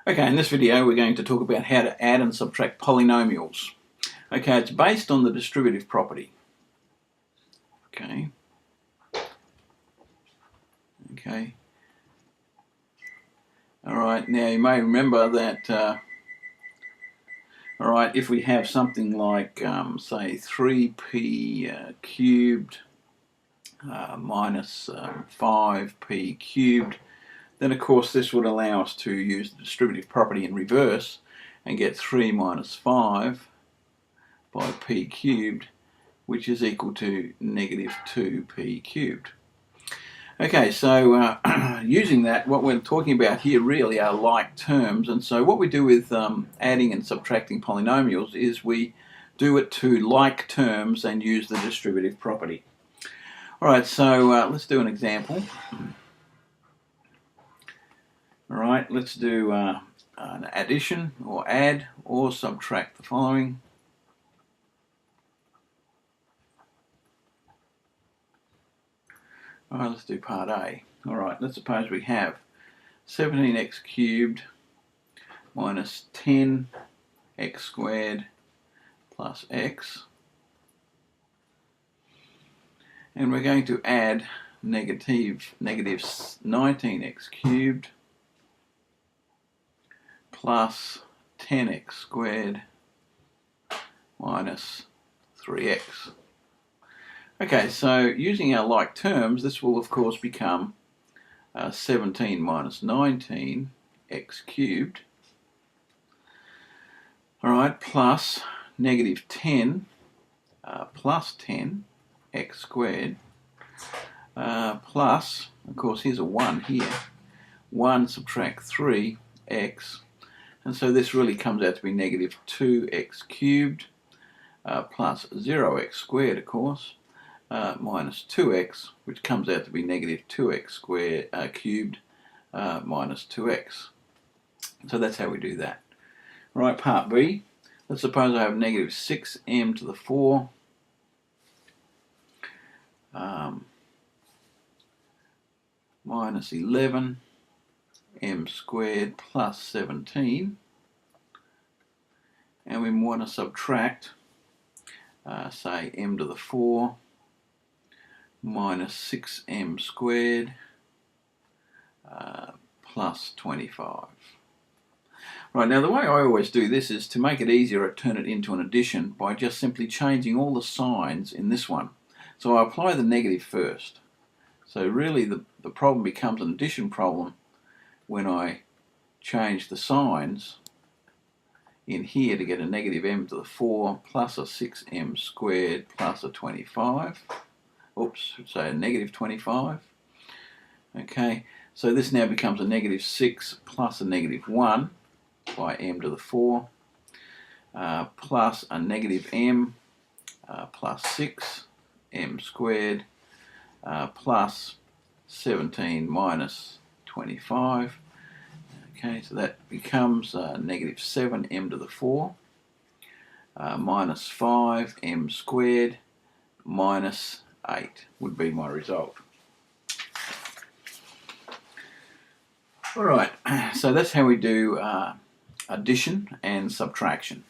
Okay, in this video we're going to talk about how to add and subtract polynomials. Okay, it's based on the distributive property. Okay. Alright, now you may remember that, alright, if we have something like, say, 3p cubed minus 5p cubed, then of course this would allow us to use the distributive property in reverse and get 3 minus 5 by p cubed, which is equal to negative 2p cubed. Okay, so using that, what we're talking about here really are like terms, and so what we do with adding and subtracting polynomials is we do it to like terms and use the distributive property. Alright, so let's do an example. Alright, let's do an addition or add or subtract the following. Alright, let's do part A. Alright, let's suppose we have 17x cubed minus 10x squared plus x. And we're going to add negative 19x cubed plus 10x squared minus 3x. Okay, so using our like terms, this will of course become 17 minus 19 x cubed, alright, plus negative 10 plus 10 x squared plus, of course here's a 1 here, 1 subtract 3 x, and so this really comes out to be negative 2x cubed plus 0x squared, of course, minus 2x, which comes out to be negative 2x squared cubed minus 2x. So that's how we do that. Right, part B. Let's suppose I have negative 6m to the 4 minus 11 m squared plus 17, and we want to subtract say m to the 4 minus 6m squared plus 25. Right, now the way I always do this is to make it easier, I turn it into an addition by just simply changing all the signs in this one. So I apply the negative first. So really the problem becomes an addition problem when I change the signs in here to get a negative m to the 4 plus a 6m squared plus a 25. Oops, so a negative 25. Okay, so this now becomes a negative 6 plus a negative 1 by m to the 4 plus a negative m plus 6 m squared plus 17 minus 25. Okay, so that becomes negative 7 m to the 4 minus 5 m squared minus 8 would be my result. Alright, so that's how we do addition and subtraction.